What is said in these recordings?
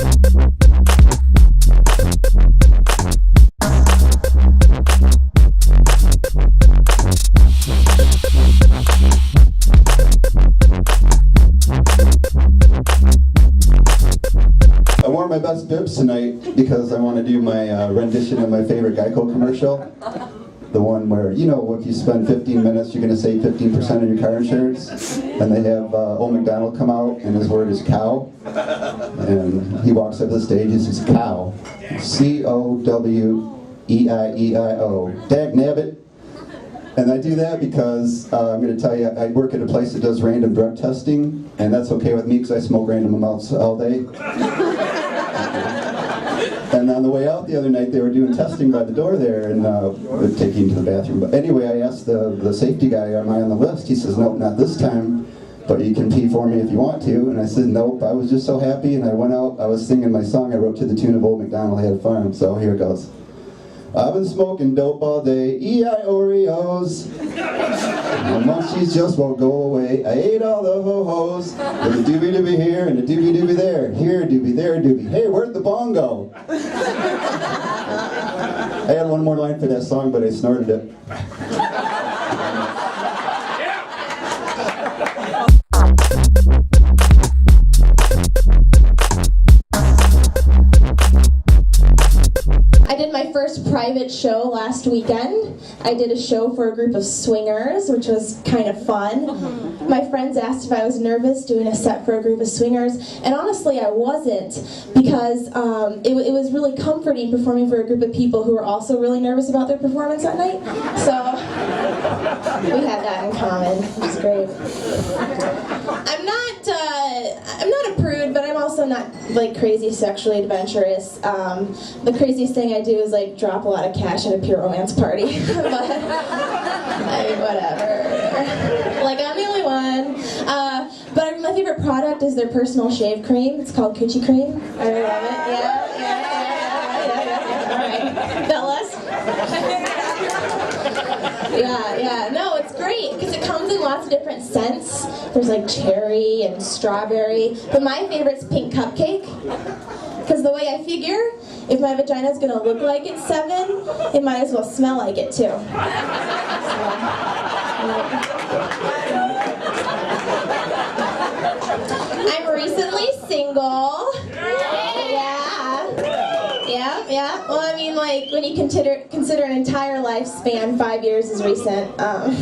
I wore my best bibs tonight because I want to do my rendition of my favorite Geico commercial. The one where, you know, if you spend 15 minutes, you're going to save 15% of your car insurance. And they have old MacDonald come out, and his word is cow. And he walks up the stage, he says, cow. C-O-W-E-I-E-I-O. Dag nabbit. And I do that because I'm going to tell you, I work at a place that does random drug testing, and that's okay with me because I smoke random amounts all day. And on the way out the other night, they were doing testing by the door there, and they're taking him to the bathroom. But anyway, I asked the safety guy, am I on the list? He says, nope, not this time, but you can pee for me if you want to. And I said, nope, I was just so happy, and I went out, I was singing my song I wrote to the tune of Old MacDonald Had a Farm, so here it goes. I've been smoking dope all day, E-I-Oreos. My munchies just won't go away. I ate all the ho-hos. There's a doobie-doobie here and a doobie-doobie there. Here, doobie, there, doobie. Hey, where'd the bong go? I had one more line for that song, but I snorted it. I did my first private show last weekend. I did a show for a group of swingers, which was kind of fun. My friends asked if I was nervous doing a set for a group of swingers, and honestly I wasn't, because it was really comforting performing for a group of people who were also really nervous about their performance that night. So we had that in common, which is great. I'm not a prude, but I'm also not like crazy sexually adventurous. The craziest thing I do is like drop a lot of cash at a pure romance party. But I mean, whatever. Like, I'm the only one. But my favorite product is their personal shave cream. It's called Coochie Cream. I really love it. Yeah. All right, fellas. Yeah. No, it's great because it comes in lots of different scents. There's like cherry and strawberry, but my favorite's pink cupcake. Because the way I figure, if my vagina's gonna look like it's 7, it might as well smell like it too. I'm recently single. Yeah. Well, I mean, like, when you consider an entire lifespan, 5 years is recent. I'm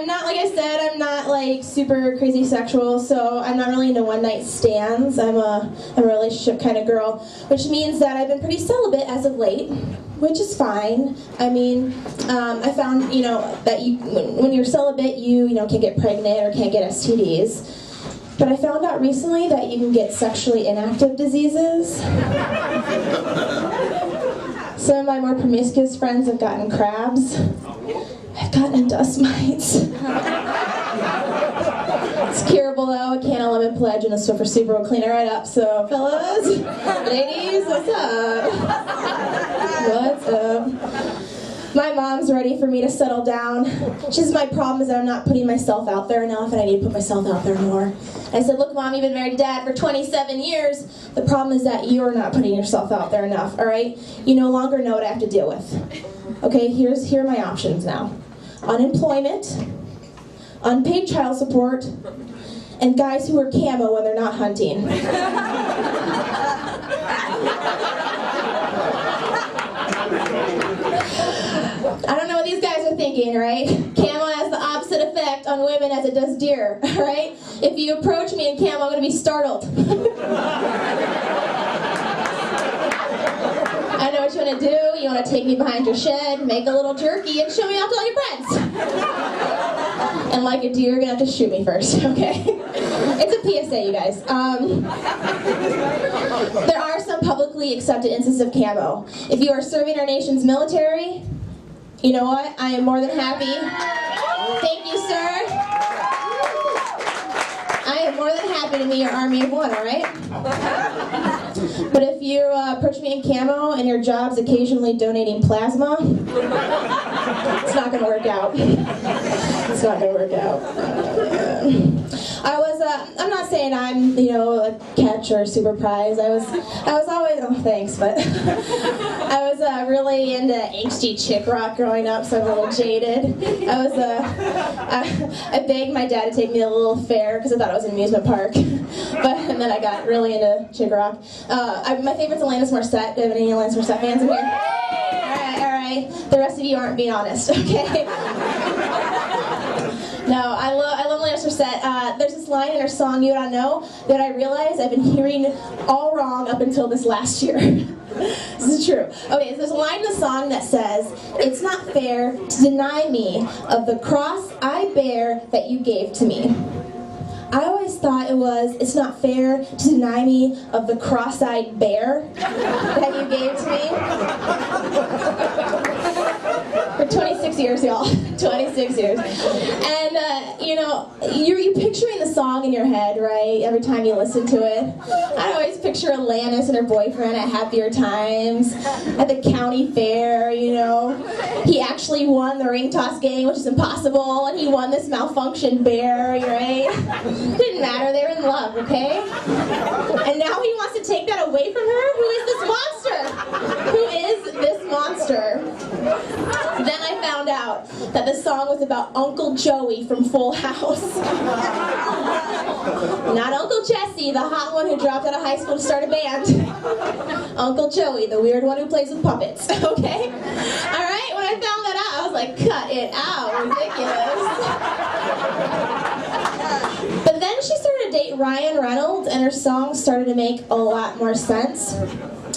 not, like I said, I'm not like super crazy sexual, so I'm not really into one-night stands. I'm a relationship kind of girl, which means that I've been pretty celibate as of late, which is fine. I mean, I found, that when you're celibate, you can't get pregnant or can't get STDs. But I found out recently that you can get sexually inactive diseases. Some of my more promiscuous friends have gotten crabs. I've gotten dust mites. It's curable though. A can of lemon pledge and a Swiffer Super will clean it right up. So, fellas, ladies, what's up? What's up? My mom's ready for me to settle down. She's my problem is that I'm not putting myself out there enough, and I need to put myself out there more. I said, look, Mom, you've been married to Dad for 27 years. The problem is that you're not putting yourself out there enough, all right? You no longer know what I have to deal with. Okay, here are my options now. Unemployment, unpaid child support, and guys who wear camo when they're not hunting. I don't know what these guys are thinking, right? Camo has the opposite effect on women as it does deer, right? If you approach me in camo, I'm going to be startled. I know what you want to do. You want to take me behind your shed, make a little jerky, and show me off to all your friends. And like a deer, you're going to have to shoot me first, okay? It's a PSA, you guys. There are some publicly accepted instances of camo. If you are serving our nation's military, you know what? I am more than happy. Thank you, sir. I am more than happy to be your army of one, all right? But if you approach me in camo and your job's occasionally donating plasma, it's not going to work out. It's not going to work out. I'm not saying I'm, a catch or a super prize. I was always, oh thanks, but I was really into HD chick rock growing up, so I'm a little jaded. I begged my dad to take me to a little fair because I thought it was an amusement park, and then I got really into chick rock. My favorite's Alanis Morissette. Do you have any Alanis Morissette fans in here? All right. The rest of you aren't being honest, okay? No, I love Alanis Morissette. There's this line in her song, You Oughta Know, that I realize I've been hearing all wrong up until this last year. This is true. Okay, so there's a line in the song that says, it's not fair to deny me of the cross I bear that you gave to me. I always thought it was, it's not fair to deny me of the cross-eyed bear that you gave to me. For 26 years, y'all. 26 years. And, you're picturing the song in your head, right? Every time you listen to it. I always picture Alanis and her boyfriend at Happier Times, at the county fair, He actually won the ring toss game, which is impossible, and he won this malfunctioned bear, right? Didn't matter, they were in love, okay? And now he wants to take that away from her? Who is this monster? Who is this monster? Then I found out that the song was about Uncle Joey from Full House. Not Uncle Jesse, the hot one who dropped out of high school to start a band. Uncle Joey, the weird one who plays with puppets, okay? Alright, when I found that out, I was like, cut it out, ridiculous. But then she started to date Ryan Reynolds, and her songs started to make a lot more sense.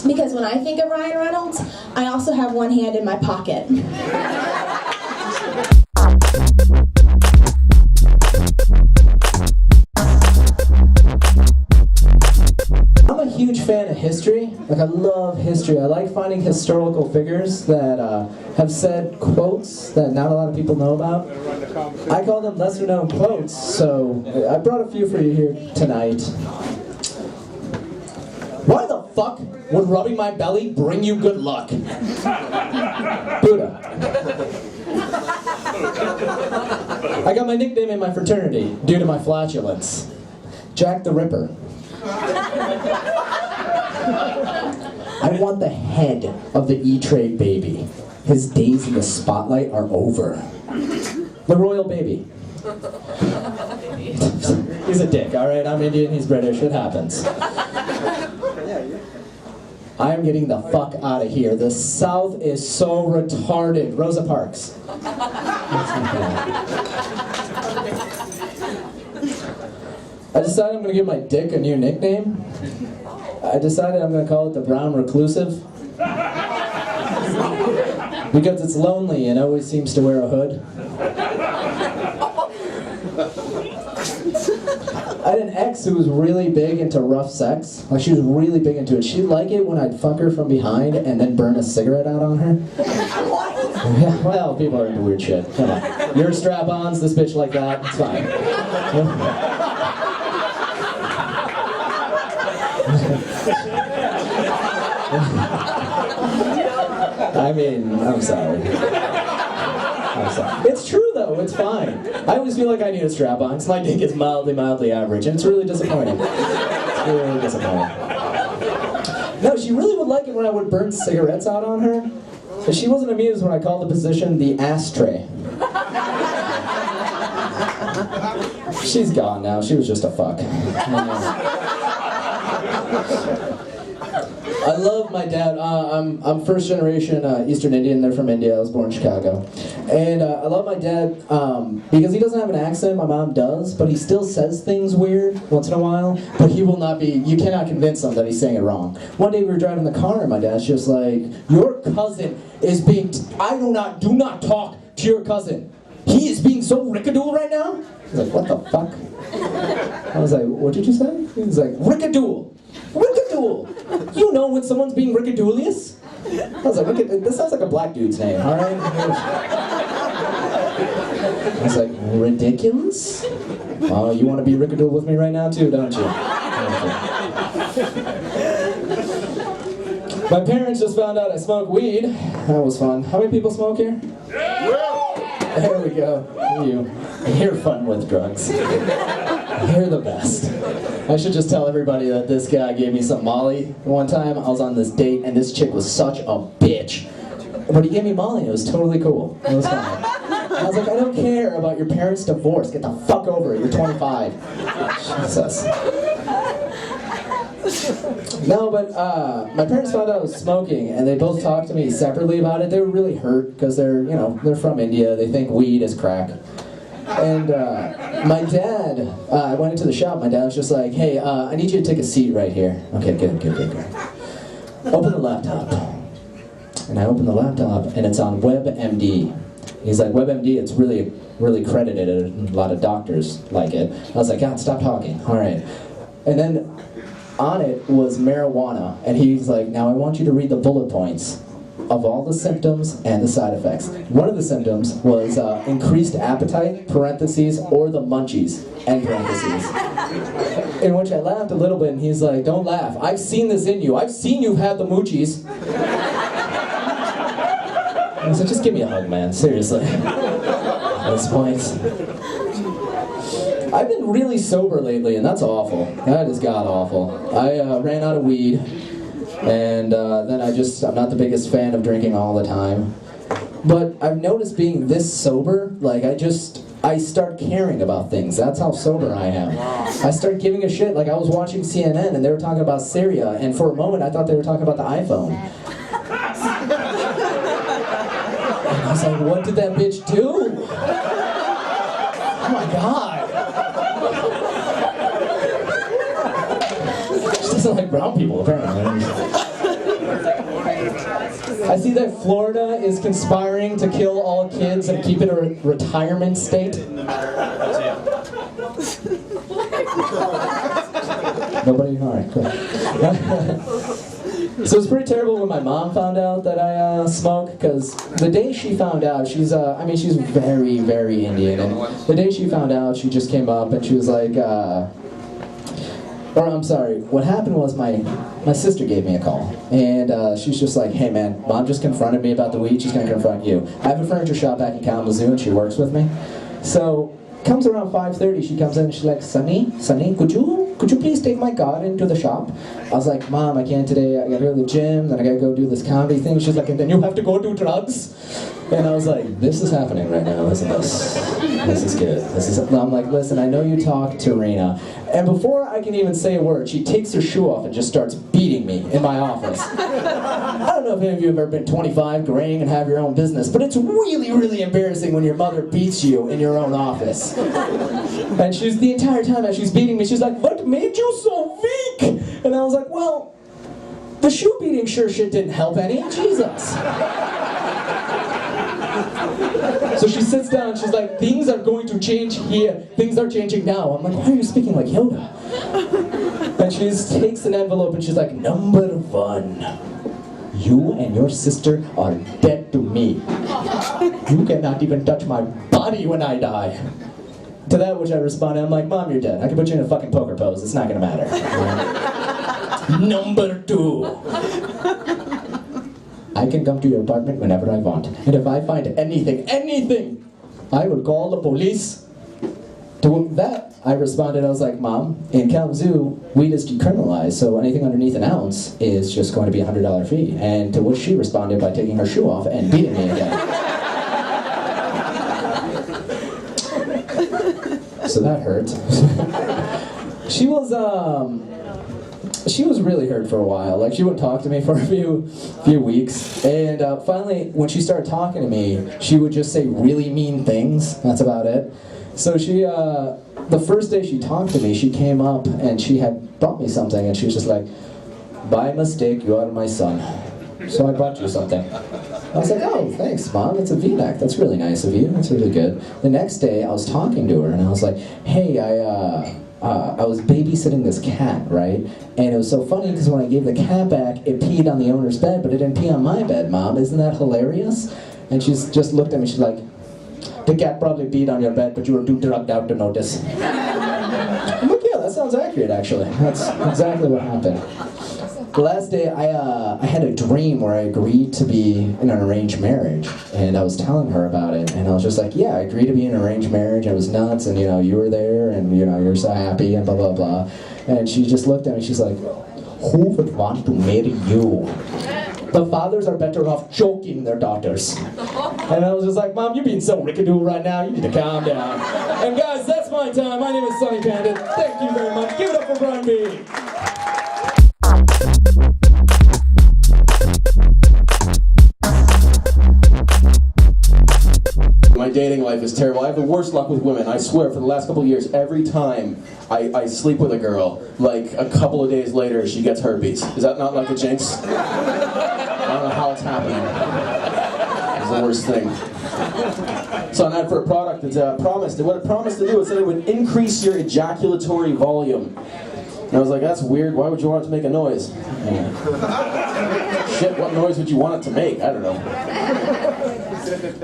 Because when I think of Ryan Reynolds, I also have one hand in my pocket. I'm a huge fan of history. I love history. I like finding historical figures that have said quotes that not a lot of people know about. I call them lesser known quotes, so I brought a few for you here tonight. Why the fuck would rubbing my belly bring you good luck? Buddha. I got my nickname in my fraternity due to my flatulence. Jack the Ripper. I want the head of the E-Trade baby. His days in the spotlight are over. The royal baby. He's a dick, alright? I'm Indian, he's British, it happens. I am getting the fuck out of here. The South is so retarded. Rosa Parks. I decided I'm going to give my dick a new nickname. I decided I'm going to call it the Brown Reclusive. Because it's lonely and always seems to wear a hood. I had an ex who was really big into rough sex. Like, she was really big into it. She'd like it when I'd fuck her from behind and then burn a cigarette out on her. Yeah, well, people are into weird shit. Come on. Your strap-ons, this bitch like that, it's fine. I mean, I'm sorry. It's true though, it's fine. I always feel like I need a strap-on because my dick is mildly average, and it's really disappointing. It's really disappointing. No, she really would like it when I would burn cigarettes out on her, but she wasn't amused when I called the position the ashtray. She's gone now, she was just a fuck. I love my dad. I'm first generation Eastern Indian. They're from India. I was born in Chicago. And I love my dad because he doesn't have an accent. My mom does, but he still says things weird once in a while. But he will not be, you cannot convince him that he's saying it wrong. One day we were driving in the car and my dad's just like, your cousin is being, do not talk to your cousin. He is being so rickadool right now. I was like, what the fuck? I was like, what did you say? He was like, rickadool. Rickadool! You know when someone's being rickadoolious? I was like, this sounds like a black dude's name, alright? I was like, ridiculous? Oh, you want to be rickadool with me right now too, don't you? My parents just found out I smoke weed. That was fun. How many people smoke here? Yeah. There we go. You're fun with drugs. They're the best. I should just tell everybody that this guy gave me some Molly one time. I was on this date, and this chick was such a bitch. But he gave me Molly, and it was totally cool. It was fine. I was like, I don't care about your parents' divorce. Get the fuck over it. You're 25. Jesus. No, but my parents found out I was smoking, and they both talked to me separately about it. They were really hurt because they're from India. They think weed is crack. And my dad, I went into the shop. My dad was just like, hey, I need you to take a seat right here. Okay, good. Open the laptop. And I open the laptop, and it's on WebMD. He's like, WebMD, it's really, really credited, and a lot of doctors like it. I was like, God, stop talking. All right. And then on it was marijuana, and he's like, now I want you to read the bullet points of all the symptoms and the side effects. One of the symptoms was increased appetite, parentheses, or the munchies, end parentheses. In which I laughed a little bit, and he's like, don't laugh. I've seen this in you. I've seen you've had the moochies. I said, just give me a hug, man. Seriously. At this point. I've been really sober lately, and that's awful. That is god-awful. I ran out of weed, and then I'm not the biggest fan of drinking all the time. But I've noticed being this sober, like, I start caring about things. That's how sober I am. I start giving a shit. Like, I was watching CNN, and they were talking about Syria, and for a moment, I thought they were talking about the iPhone. And I was like, what did that bitch do? Oh my god. She doesn't like brown people, apparently. I see that Florida is conspiring to kill all kids and keep it a retirement state. Nobody? Alright, cool. So it's pretty terrible when my mom found out that I smoke, because the day she found out, she's very, very Indian, and the day she found out, she just came up and she was like, what happened was my sister gave me a call, and she's just like, hey man, mom just confronted me about the weed, she's gonna confront you. I have a furniture shop back in Kalamazoo, and she works with me. So, comes around 5:30, she comes in and she's like, Sonny, could you please take my car into the shop? I was like, Mom, I can't today, I gotta go to the gym, then I gotta go do this comedy thing. She's like, and then you have to go do drugs? And I was like, this is happening right now, isn't this? This is good. I'm like, listen, I know you talked to Rena. And before I can even say a word, she takes her shoe off and just starts beating me in my office. I don't know if any of you have ever been 25, graying, and have your own business, but it's really, really embarrassing when your mother beats you in your own office. And the entire time as she's beating me, she's like, what made you so weak? And I was like, well, the shoe beating sure shit didn't help any. Jesus. So she sits down and she's like, things are going to change here. Things are changing now. I'm like, why are you speaking like Yoda? And she takes an envelope and she's like, number 1. You and your sister are dead to me. You cannot even touch my body when I die. To that which I responded, I'm like, Mom, you're dead. I can put you in a fucking poker pose. It's not gonna matter. Number 2. I can come to your apartment whenever I want. And if I find anything, I will call the police. To that, I responded, I was like, Mom, in Kalamazoo, weed is decriminalized, so anything underneath an ounce is just going to be a $100 fee. And to which she responded by taking her shoe off and beating me again. So that hurt. She was really hurt for a while. Like, she wouldn't talk to me for a few weeks. And finally, when she started talking to me, she would just say really mean things. That's about it. So she, the first day she talked to me, she came up and she had brought me something, and she was just like, by mistake, you are my son. So I brought you something. I was like, oh, thanks, Mom. It's a V-neck. That's really nice of you. That's really good. The next day, I was talking to her, and I was like, hey, I was babysitting this cat, right? And it was so funny because when I gave the cat back, it peed on the owner's bed, but it didn't pee on my bed, Mom. Isn't that hilarious? And she's just looked at me, she's like, the cat probably peed on your bed, but you were too drugged out to notice. I'm like, yeah, that sounds accurate, actually. That's exactly what happened. the last day I had a dream where I agreed to be in an arranged marriage, and I was telling her about it, and I was just like, yeah, I agreed to be in an arranged marriage. It was nuts, and you were there, and you're so happy, and blah blah blah. And she just looked at me. She's like, who would want to marry you? The fathers are better off choking their daughters. And I was just like, Mom, you're being so rickadoo right now. You need to calm down. And guys, that's my time. My name is Sonny Pandit. Thank you very much. Give it up for Brian B. My dating life is terrible. I have the worst luck with women. I swear, for the last couple of years, every time I sleep with a girl, like a couple of days later, she gets herpes. Is that not like a jinx? I don't know how it's happening. It's the worst thing. So an ad for a product that promised, what it promised to do was that it would increase your ejaculatory volume. And I was like, that's weird. Why would you want it to make a noise? Shit, what noise would you want it to make? I don't know.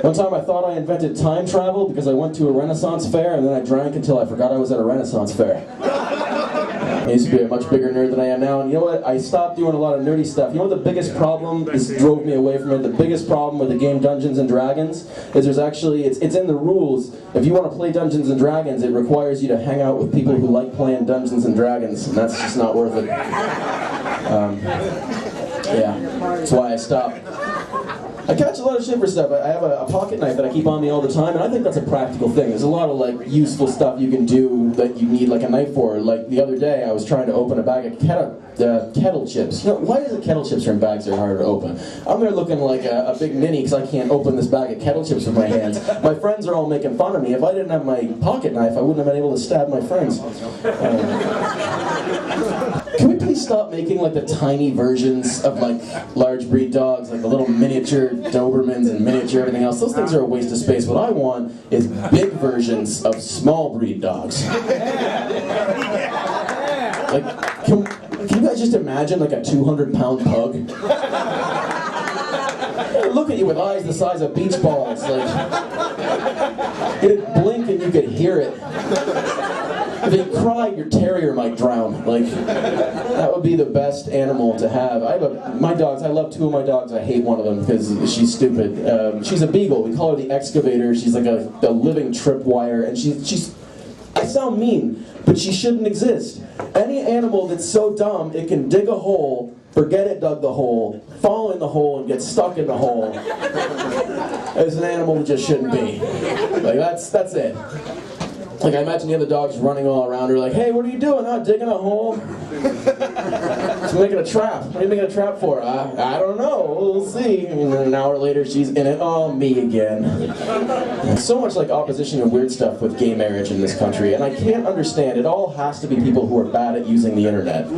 One time I thought I invented time travel because I went to a Renaissance fair and then I drank until I forgot I was at a Renaissance fair. I used to be a much bigger nerd than I am now, and you know what? I stopped doing a lot of nerdy stuff. You know what the biggest problem, this drove me away from it, the biggest problem with the game Dungeons and Dragons is there's actually, it's in the rules. If you want to play Dungeons and Dragons, it requires you to hang out with people who like playing Dungeons and Dragons, and that's just not worth it. Yeah, that's why I stopped. I catch a lot of shit for stuff. I have a pocket knife that I keep on me all the time, and I think that's a practical thing. There's a lot of like useful stuff you can do that you need like a knife for. Like the other day, I was trying to open a bag of kettle chips. You know, why is the kettle chips are in bags that are harder to open? I'm there looking like a big ninny because I can't open this bag of kettle chips with my hands. My friends are all making fun of me. If I didn't have my pocket knife, I wouldn't have been able to stab my friends. Can we please stop making like the tiny versions of like large breed dogs, like the little miniature Dobermans and miniature everything else? Those things are a waste of space. What I want is big versions of small breed dogs. Like, can you guys just imagine like a 200-pound pug? They'd look at you with eyes the size of beach balls. Like, it'd blink and you could hear it. If it cried, your terrier might drown. Like, that would be the best animal to have. My dogs, I love two of my dogs. I hate one of them because she's stupid. She's a beagle. We call her the excavator. She's like a living tripwire, and she's. I sound mean, but she shouldn't exist. Any animal that's so dumb it can dig a hole, forget it dug the hole, fall in the hole, and get stuck in the hole is an animal that just shouldn't be. Like, that's it. Like, I imagine the other dogs running all around her like, hey, what are you doing? Huh? Digging a hole? She's making a trap. What are you making a trap for? I don't know. We'll see. And then an hour later, she's in it. Oh, me again. So much like opposition and weird stuff with gay marriage in this country, and I can't understand. It all has to be people who are bad at using the internet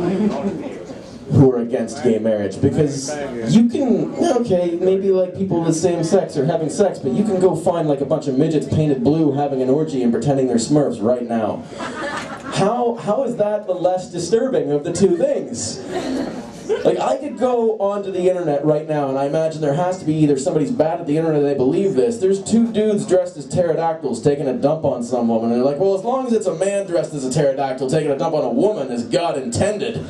who are against gay marriage, because you can, okay, maybe like people of the same sex are having sex, but you can go find like a bunch of midgets painted blue having an orgy and pretending they're Smurfs right now. How is that the less disturbing of the two things? Like, I could go onto the internet right now, and I imagine there has to be either somebody's bad at the internet or they believe this. There's two dudes dressed as pterodactyls taking a dump on some woman, and they're like, well, as long as it's a man dressed as a pterodactyl taking a dump on a woman as God intended,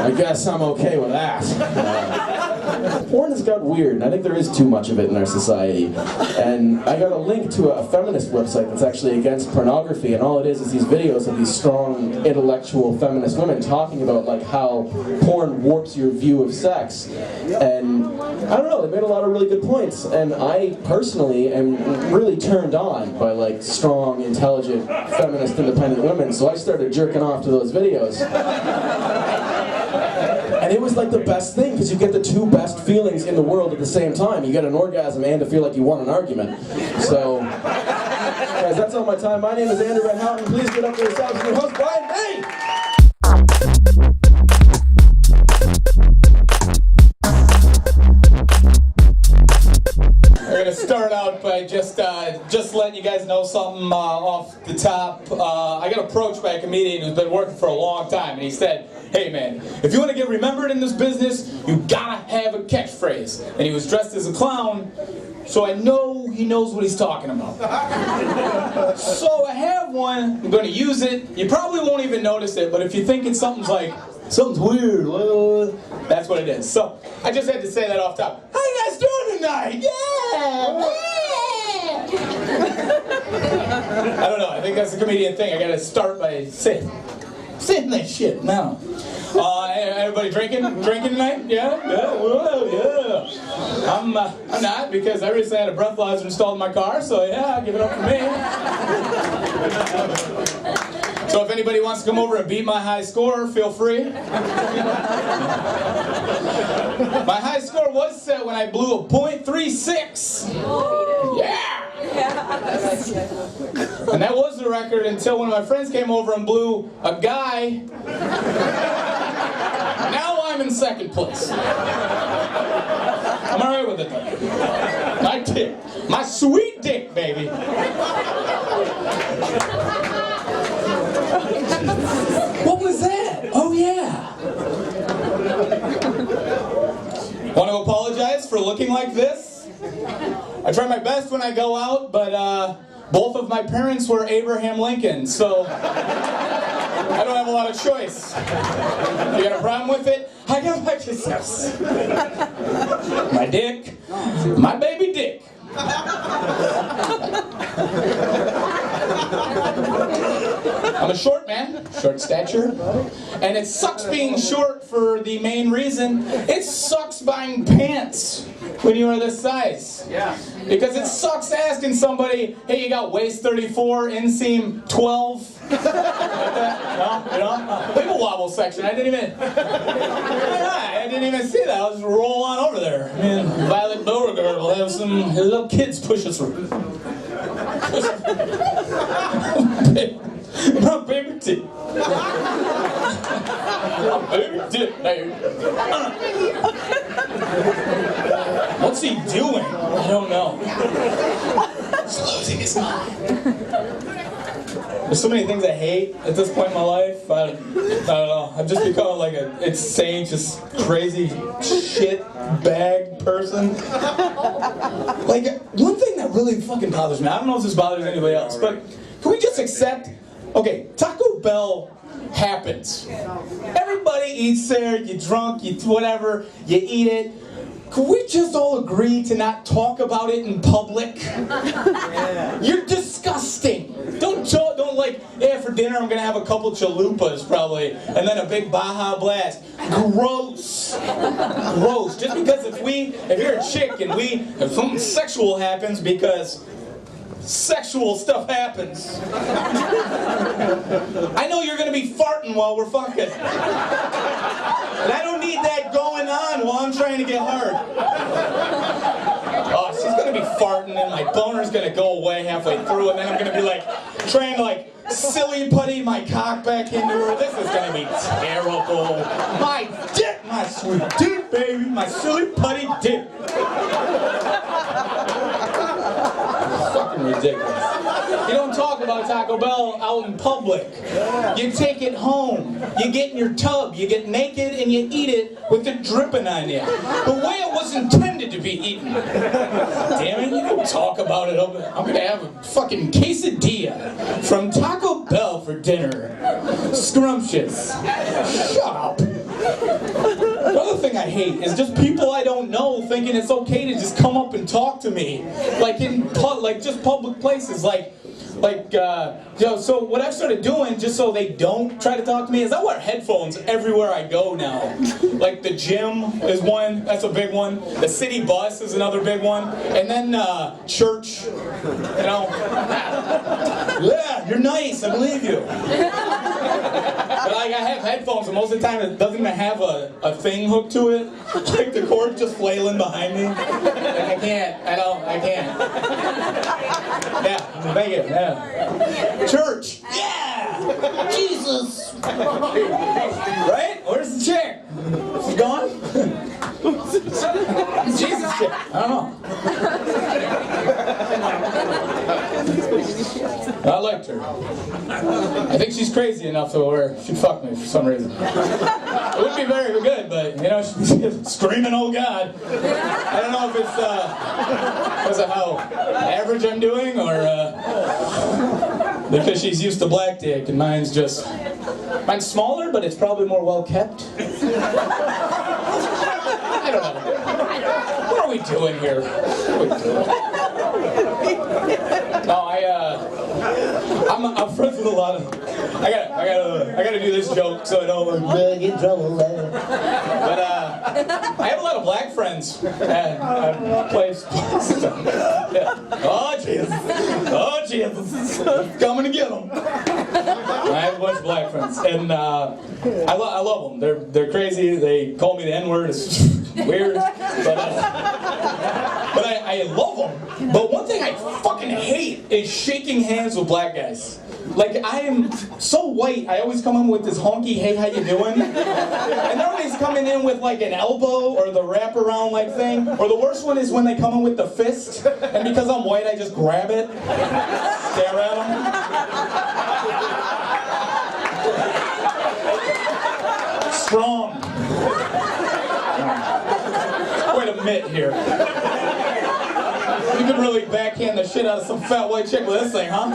I guess I'm okay with that. Porn has got weird, and I think there is too much of it in our society. And I got a link to a feminist website that's actually against pornography, and all it is these videos of these strong, intellectual feminist women talking about like how porn warps your view of sex. And I don't know, they made a lot of really good points, and I personally am really turned on by like strong, intelligent, feminist, independent women, so I started jerking off to those videos. And it was like the best thing, because you get the two best feelings in the world at the same time. You get an orgasm and to feel like you won an argument. So, guys, that's all my time. My name is Andrew Van Houten. Please get up for yourselves and your host, Brian May! We're gonna start out by just letting you guys know something off the top. I got approached by a comedian who's been working for a long time, and he said, hey man, if you want to get remembered in this business, you gotta have a catchphrase. And he was dressed as a clown, so I know know he knows what he's talking about. So I have one, I'm going to use it. You probably won't even notice it, but if you think it's something's weird, that's what it is. So I just had to say that off top. How you guys doing tonight? Yeah! I don't know, I think that's a comedian thing. I gotta start by saying that shit now. Everybody drinking tonight? Yeah? Yeah? Well, yeah. I'm not, because I recently had a breathalyzer installed in my car, so yeah, give it up for me. So if anybody wants to come over and beat my high score, feel free. My high score was set when I blew a .36. Yeah! And that was the record until one of my friends came over and blew a guy. Now I'm in second place. I'm alright with it though. My dick. My sweet dick, baby. What was that? Oh yeah. Want to apologize for looking like this? I try my best when I go out, but both of my parents were Abraham Lincoln, so I don't have a lot of choice. You got a problem with it? I got my yourselves. My dick, my baby dick. I'm a short man, short stature, and it sucks being short for the main reason it sucks buying pants when you are this size. Yeah. Because it sucks asking somebody, hey, you got waist 34, inseam 12? Like that? No? Wiggle wobble section. I didn't even see that. I'll just roll on over there. I mean, Violet Beauregard will have some little kids push us through. My baby dick. My baby dick. What's he doing? I don't know. He's losing his mind. There's so many things I hate at this point in my life. I don't know. I've just become like an insane, just crazy shit bag person. Like, one thing that really fucking bothers me, I don't know if this bothers anybody else, but can we just accept, okay, Taco Bell happens. Everybody eats there, you're drunk, you whatever, you eat it. Could we just all agree to not talk about it in public? Yeah. You're disgusting. Don't like, yeah, for dinner I'm gonna have a couple chalupas probably, and then a big Baja Blast. Gross. Gross. Just because if you're a chick and if something sexual happens, because sexual stuff happens. I know you're gonna be farting while we're fucking. And I don't need that going on while I'm trying to get hard. Oh, she's gonna be farting and my boner's gonna go away halfway through, and then I'm gonna be like, trying to like silly putty my cock back into her. This is gonna be terrible. My dick, my sweet dick, baby, my silly putty dick. Fucking ridiculous. You don't talk about Taco Bell out in public. You take it home. You get in your tub. You get naked and you eat it with it dripping on you. The way it was intended to be eaten. Damn it, you don't talk about it. I'm gonna have a fucking quesadilla from Taco Bell for dinner. Scrumptious. Shut up. Another thing I hate is just people I don't know thinking it's okay to just come up and talk to me, like in just public places, so what I've started doing, just so they don't try to talk to me, is I wear headphones everywhere I go now. Like the gym is one, that's a big one. The city bus is another big one. And then church, you know. Yeah, you're nice, I believe you. But like, I have headphones, and most of the time it doesn't even have a thing hooked to it. Like the cord just flailing behind me. Like I can't. Yeah, thank you. Yeah. Church. Yeah. Jesus. Right? Where's the chick? She's gone? Jesus chick. I don't know. I like liked her. I think she's crazy enough to where she'd fuck me for some reason. It would be very good, but you know, she's screaming, "Oh God!" I don't know if it's because of how average I'm doing, or because she's used to black dick and mine's smaller, but it's probably more well kept. I don't know. What are we doing here? What are we doing? No, I'm friends with a lot of. I gotta do this joke so I don't get in trouble. But I have a lot of black friends, and I play sports. Yeah. Oh Jesus! Coming to get them. I have a bunch of black friends, and I love them. They're crazy. They call me the N-word. It's weird, but I love them. But one thing I fucking hate is shaking hands with black guys. Like, I am so white, I always come in with this honky, "Hey, how you doing?" And they're always coming in with like an elbow or the wraparound like thing. Or the worst one is when they come in with the fist, and because I'm white, I just grab it, stare at them. Strong. Wait a minute here. You could really backhand the shit out of some fat white chick with this thing, huh?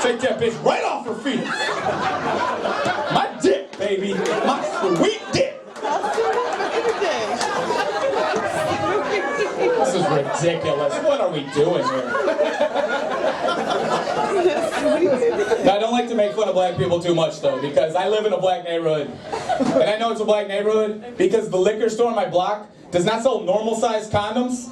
Take that bitch right off her feet. My dick, baby. My sweet dick. This is ridiculous. What are we doing here? Now, I don't like to make fun of black people too much, though, because I live in a black neighborhood. And I know it's a black neighborhood because the liquor store on my block does not sell normal-sized condoms.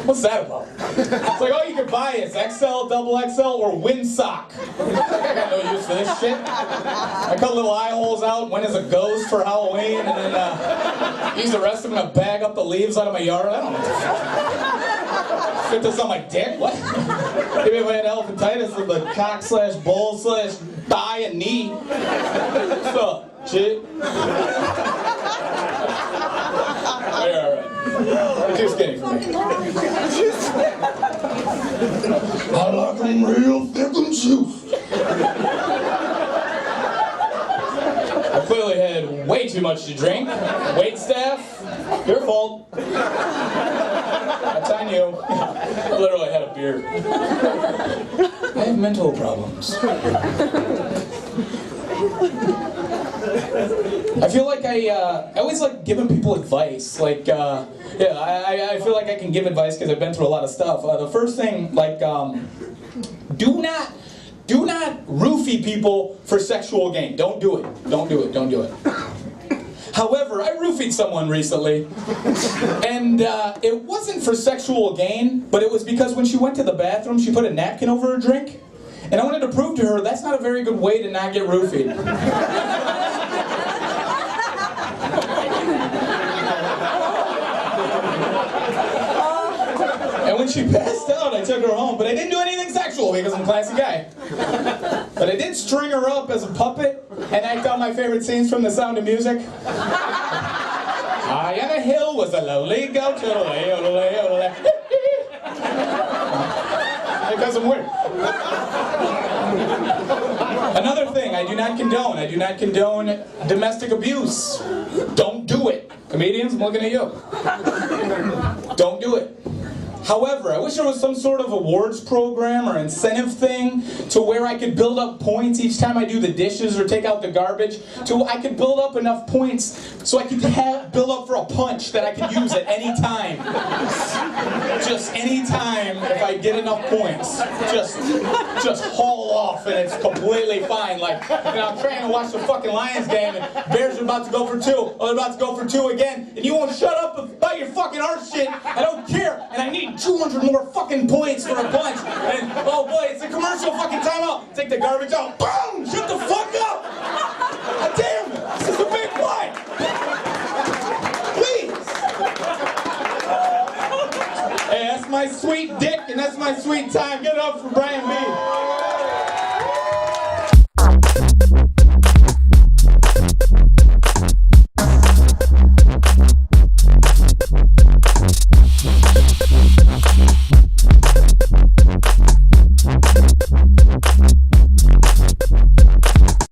What's that about? It's like, all you can buy is XL, double XL, or Windsock. I got no use for this shit. I cut little eye holes out, went as a ghost for Halloween, and then use the rest of them to bag up the leaves out of my yard. I don't know. Fit this on my dick? What? Maybe if I had elephantitis of the cock/bull/thigh and knee. What's up, shit? Alright. You're too skinny for me. I like them real thick and juicy. I clearly had way too much to drink. Wait staff, your fault. That's on you. I literally had a beer. I have mental problems. I feel like I always like giving people advice. Like, I feel like I can give advice because I've been through a lot of stuff. The first thing, like, do not roofie people for sexual gain. Don't do it. Don't do it. Don't do it. However, I roofied someone recently, and it wasn't for sexual gain, but it was because when she went to the bathroom, she put a napkin over her drink, and I wanted to prove to her that's not a very good way to not get roofied. And when she passed out, I took her home, but I didn't do anything sexual because I'm a classy guy. But I did string her up as a puppet and act out my favorite scenes from The Sound of Music. High on a hill was a lowly goat, because I'm weird. Another thing I do not condone domestic abuse. Don't do it. Comedians, I'm looking at you. Don't do it. However, I wish there was some sort of awards program or incentive thing to where I could build up points each time I do the dishes or take out the garbage, to I could build up enough points so I could build up for a punch that I could use at any time. Just any time if I get enough points. Just haul off and it's completely fine. Like, you know, I'm trying to watch the fucking Lions game and Bears are about to go for 2. Oh, they're about to go for 2 again. And you won't shut up about your fucking art shit. I don't care. And I need 200 more fucking points for a punch. And, oh boy, it's a commercial fucking timeout. Take the garbage out. Boom! Shut the fuck up! God damn it! This is a big play! Please! Hey, that's my sweet dick and that's my sweet time. Get it up for Brian B.